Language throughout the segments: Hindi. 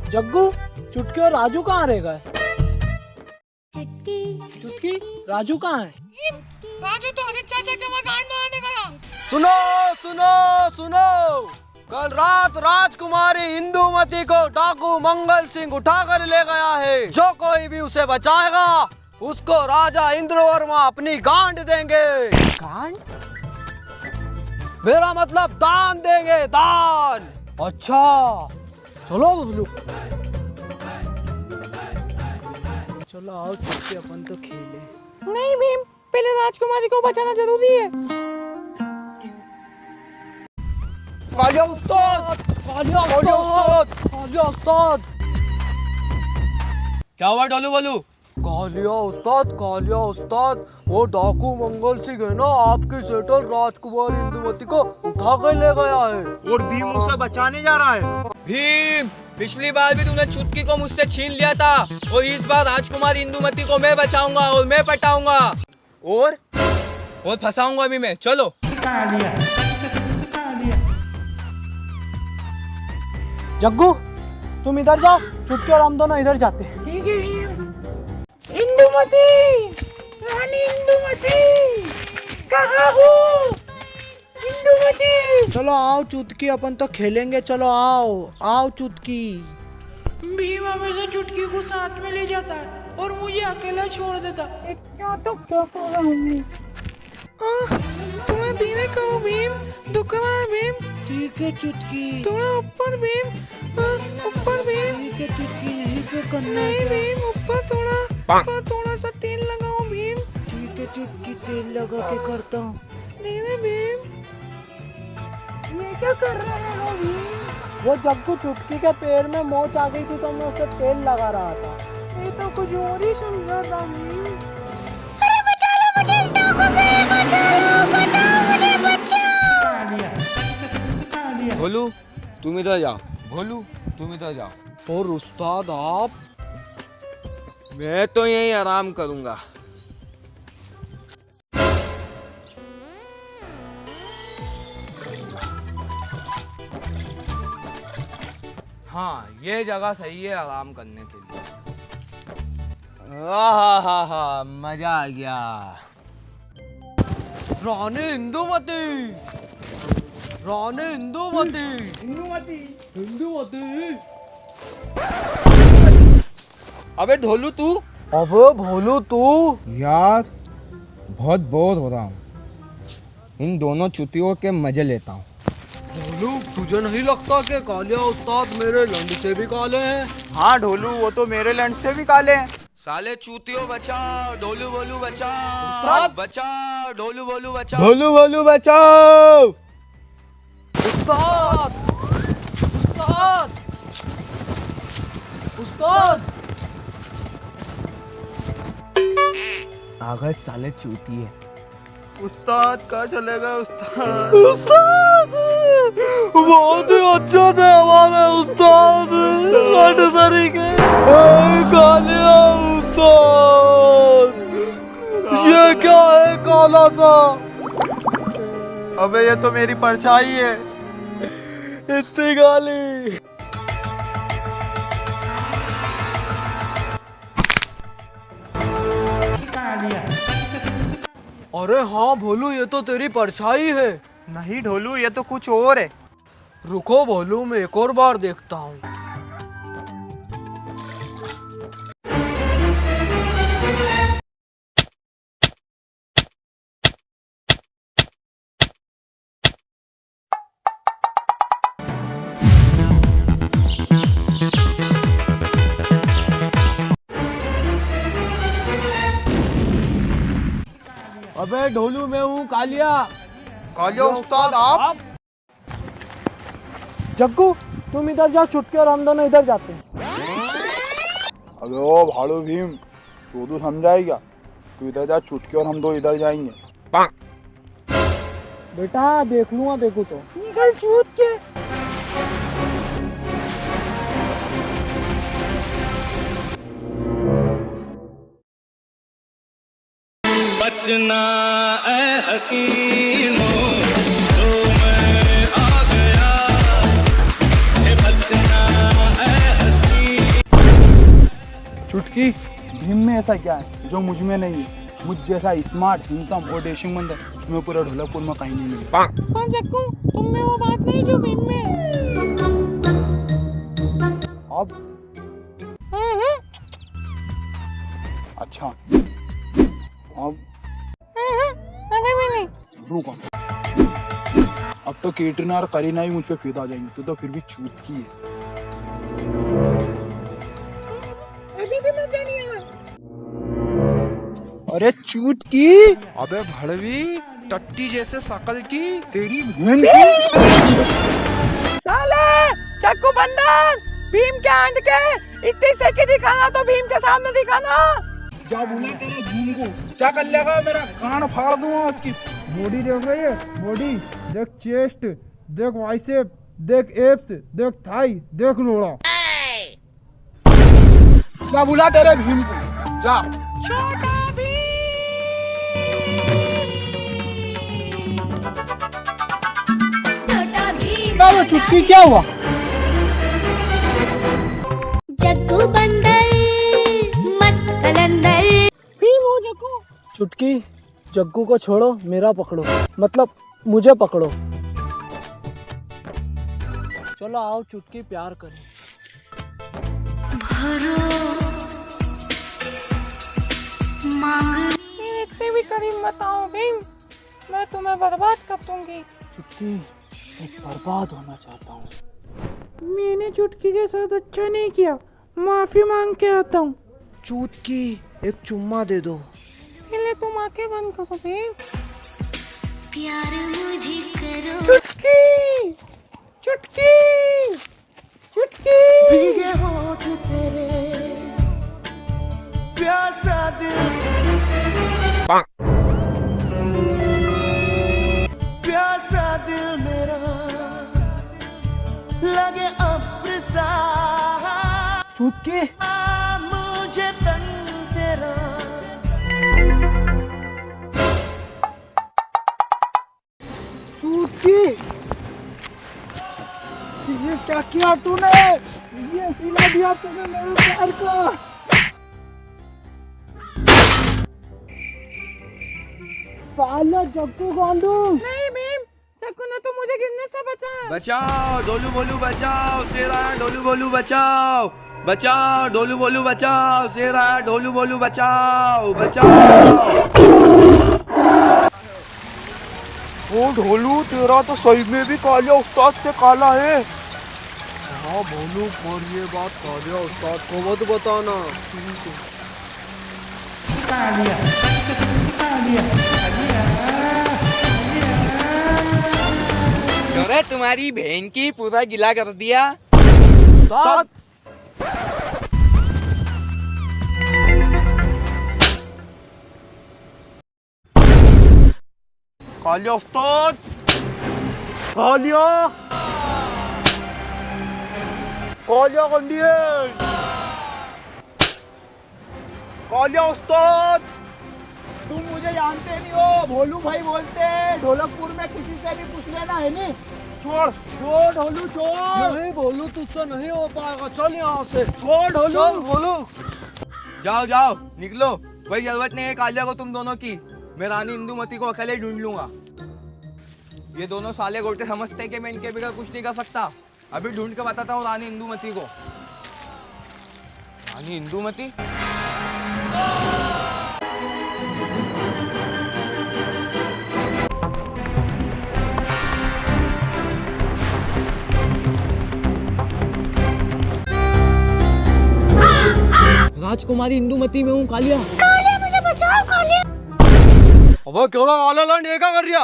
जग्गू, चुटकी और राजू कहाँ रह गए? चुटकी, राजू कहाँ है? राजू तो अजीत चाचा के मकान में आने गया। सुनो सुनो सुनो, कल रात राजकुमारी इंदुमती को डाकू मंगल सिंह उठा कर ले गया है। जो कोई भी उसे बचाएगा उसको राजा इंद्रवर्मा अपनी गांड देंगे। गांड? मेरा मतलब दान देंगे, दान। अच्छा, चलो भोलू, चलो आओ चुटकी, अपन तो खेले। नहीं भीम, पहले राजकुमारी को बचाना जरूरी है। कालिया उस्ताद, कालिया उस्ताद, कालिया उस्ताद। क्या हुआ ढोलू बोलू? कालिया उस्ताद, कालिया उस्ताद, वो डाकू मंगल सिंह है ना, आपकी सेठल राजकुमारी इंदुमती को उठा कर ले गया है और भीम उसे बचाने जा रहा है। भीम, पिछली बार भी तूने चुटकी को मुझसे छीन लिया था और इस बार राजकुमारी इंदुमती को मैं बचाऊंगा और मैं पटाऊंगा और फंसाऊंगा भी मैं। चलो। जग्गू, तुम इधर जाओ, चुटकी और हम दोनों इधर जाते हैं। ठीक है भीम। इंदुमती, रानी इंदुमती, कहाँ हो? इंदुमती। चलो आओ चुटकी, अपन तो खेलेंगे। चलो आओ आओ चुटकी। भीम हमेशा चुटकी को साथ में ले जाता है और मुझे अकेला छोड़ देता। क्या तो क्या कर रहा हूँ? थोड़ा धीरे करो भीम, दुख रहा है भीम। ठीक है चुटकी। थोड़ा ऊपर भीम, ऊपर भीम। ठीक है चुटकी, यही पे करना नहीं है। भीम, ऊपर थोड़ा सा तेल लगाओ भीम। ठीक है चुटकी, तेल लगा के करता हूँ। धीरे भीम। ये क्या कर रहे हो भीम? वो जग्गू, चुटकी के पैर में मोच आ गई थी तो मैं उसे तेल लगा रहा था। ये तो कुछ और ही समझा था भीम। भोलू तुम इधर जाओ, भोलू तुम इधर जाओ। और उस्ताद आप? मैं तो यहीं आराम करूंगा। हाँ, ये जगह सही है आराम करने के लिए। हा, मजा आ गया। रानी इंदुमती, रानी इंदुमती, इंदुमती। अबे ढोलू तू? अबे भोलू तू? यार बहुत बोर हो रहा हूँ, इन दोनों चुतियों के मजे लेता हूँ। ढोलू, तुझे नहीं लगता कि कालिया उस्ताद मेरे लंड से भी काले हैं? हाँ ढोलू, वो तो मेरे लंड से भी काले हैं। साले चूतियों बचाओ, ढोलू बोलू बचाओ, बचाओ ढोलू बोलू बचाओ, भोलू भोलू बचाओ। उस्ताद, उस्ताद, उस्ताद। आ गए साले चूतिए। उस्ताद कहाँ चले गए उस्ताद? उस्ताद बहुत ही अच्छा थे हमारे उस्ताद, लड़सरी के। कालिया उस्ताद, ये क्या है काला सा? अबे ये तो मेरी परछाई है। इतनी गाली। अरे हाँ भोलू, ये तो तेरी परछाई है। नहीं ढोलू, ये तो कुछ और है। रुको भोलू, मैं एक और बार देखता हूँ। अबे ढोलू, मैं हूँ कालिया। कालिया उस्ताद आप? जग्गू, तुम इधर जाओ, चुटकी और हम दोनों इधर जाते हैं। अबे ओ भाड़ू भीम, तू समझाएगा? तू इधर जा, चुटकी और हम दो इधर जाएंगे। बेटा देख लूंगा, देखू तो। निकल सूत के। बचना ऐ हसीनों, तो मैं आ गया। बचना ऐ हसीनों। चुटकी, भीम में ऐसा क्या है जो मुझ में नहीं है? मुझ जैसा स्मार्ट, हिंसम और डैशिंग बंदा तुम्हें पूरा ढोलकपुर में कहीं नहीं मिलेगा। पर जग्गू, तुम में वो बात नहीं जो भीम में। अब अच्छा, अब अभी भी नहीं। रुको, अब तो कैटरीना और करीना ही मुझ पे फिदा जाएंगी, तो फिर भी चूतकी है। अभी भी मजा नहीं आया। अरे चूतकी, अबे भड़वी, टट्टी जैसे शकल की। तेरी बहन की। साले चक्कू बंदर, भीम के आंट के इतनी सेके दिखाना तो भीम के सामने दिखाना। जा बोला तेरे भीम को, क्या कर लेगा? मेरा कान फाड़ दूंगा उसकी। बॉडी देख रही है? बॉडी देख, चेस्ट देख, बाइसेप देख, एब्स देख, थाई देख, लोड़ा। जा बोला तेरे भीम को, जा। छोटा क्या वो चुटकी, क्या हुआ? जग्गू बंदर मस्त कलंदर। भीम हो जग्गू। चुटकी, जग्गू को छोड़ो, मेरा पकड़ो, मतलब मुझे पकड़ो। चलो आओ चुटकी, प्यार करें। ये इतने भी करीब बताओ भीम, मैं तुम्हें बर्बाद कर दूंगी। चुटकी, मैं बर्बाद होना चाहता हूँ। मैंने चुटकी के साथ अच्छा नहीं किया, माफी मांग के आता हूँ। चुटकी, एक चुम्मा दे दो। पहले तुम आंखें बंद करो भीम। प्यार मुझे करो। चुटकी, चुटकी, चुटकी। भीगे होठ तेरे, प्यासा दिल, प्यासा दिल मेरा लगे अब्र सा। चुटकी, मुझे तन तेरा। चुटकी, ये क्या किया तूने? ये सिला दिया तूने मेरे प्यार का। साला जग्गू गांडू। नहीं भीम, जग्गू ने तो मुझे गिरने से बचाया। बचाओ डोलू बोलू बचाओ, शेर आया डोलू बोलू बचाओ, बचाओ डोलू बोलू बचाओ, शेर आया डोलू बोलू बचाओ, बचाओ। ओ ढोलू, तेरा तो सही में भी कालिया उस्ताद से काला है। हाँ बोलू, और ये बात कालिया उस्ताद को मत बताना। अरे तुम्हारी बहन की पूरा गिला कर दिया। उस्ताद, कालिया उस्ताद, कालिया, कालिया कंडियन, कालिया उस्ताद। तुम मुझे जानते नहीं हो, भोलू भाई बोलते हैं। ढोलकपुर में किसी से भी पूछ लेना है नी। छोड़ छोड़ ढोलू, छोड़। नहीं बोलू, तुझसे नहीं हो पाएगा, चल यहाँ से। छोड़ ढोलू। चल बोलू, जाओ जाओ निकलो, कोई जरूरत नहीं है कालिया को तुम दोनों की। मैं रानी इंदुमती को अकेले ढूंढ लूंगा। ये दोनों साले गोटे समझते हैं कि मैं इनके बगैर कुछ नहीं कर सकता। अभी ढूंढ के बताता हूँ रानी इंदुमती को। रानी इंदुमती, राजकुमारी इंदुमती में हूँ कालिया। कालिया मुझे बचाओ कालिया। अब क्यों ना काला लंड ये क्या कर रहा?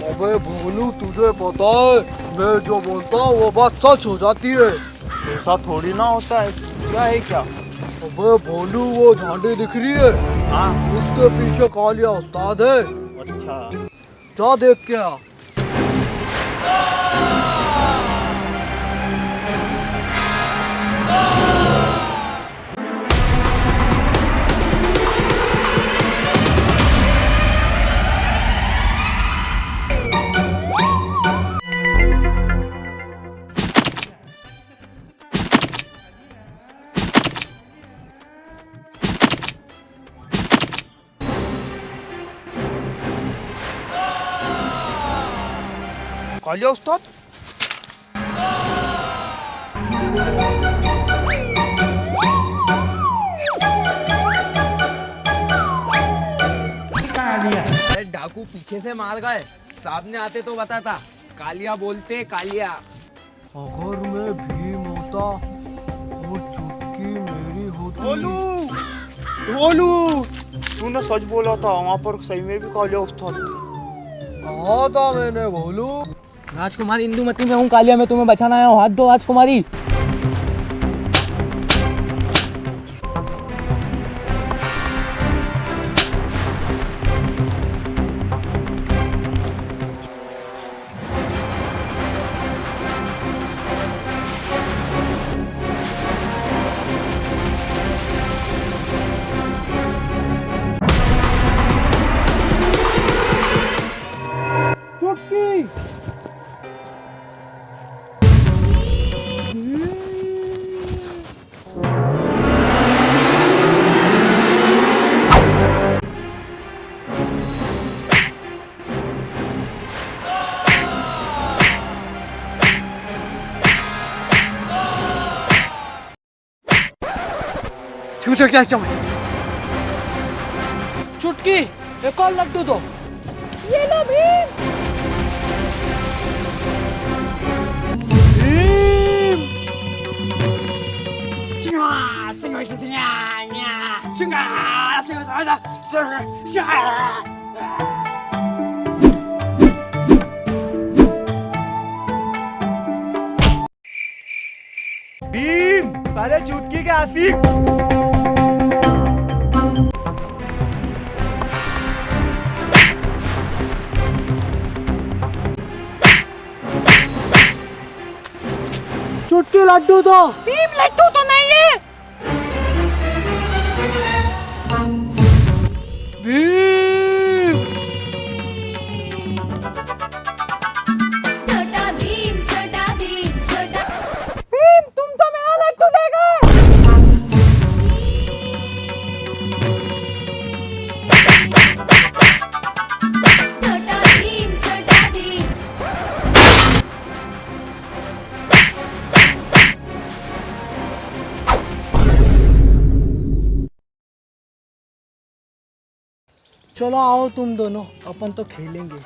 अबे भोलू, तुझे पता है मैं जो बोलता हूँ वो बात सच हो जाती है। ऐसा थोड़ी ना होता है। क्या है क्या? अबे भोलू, वो झांडी दिख रही है? हाँ, उसके पीछे कालिया उस्ताद है। अच्छा। जा देख के आ। कालिया उस्ताद। अरे डाकू पीछे से मार गए, सामने आते तो बताता। कालिया बोलते कालिया। अगर मैं भीम होता और चुटकी मेरी होती। ढोलू ढोलू, तूने सच बोला था, वहाँ पर सही में भी कालिया उस्ताद थे। कहा था मैंने भोलू? राजकुमारी इंदुमती में हूँ कालिया, मैं तुम्हें बचाना आया हूँ, हाथ दो राजकुमारी। चुटकी एक और लड्डू दो। ये लो भीम। भीम साले चुटकी के आशिक। चुटकी लड्डू दो। भीम लड्डू तो नहीं है। भीम छोटा भीम छोटा भीम छोटा भीम तुम तो मेरा लड्डू ले गए। छोटा भीम छोटा भीम चलो आओ तुम दोनों, अपन तो खेलेंगे।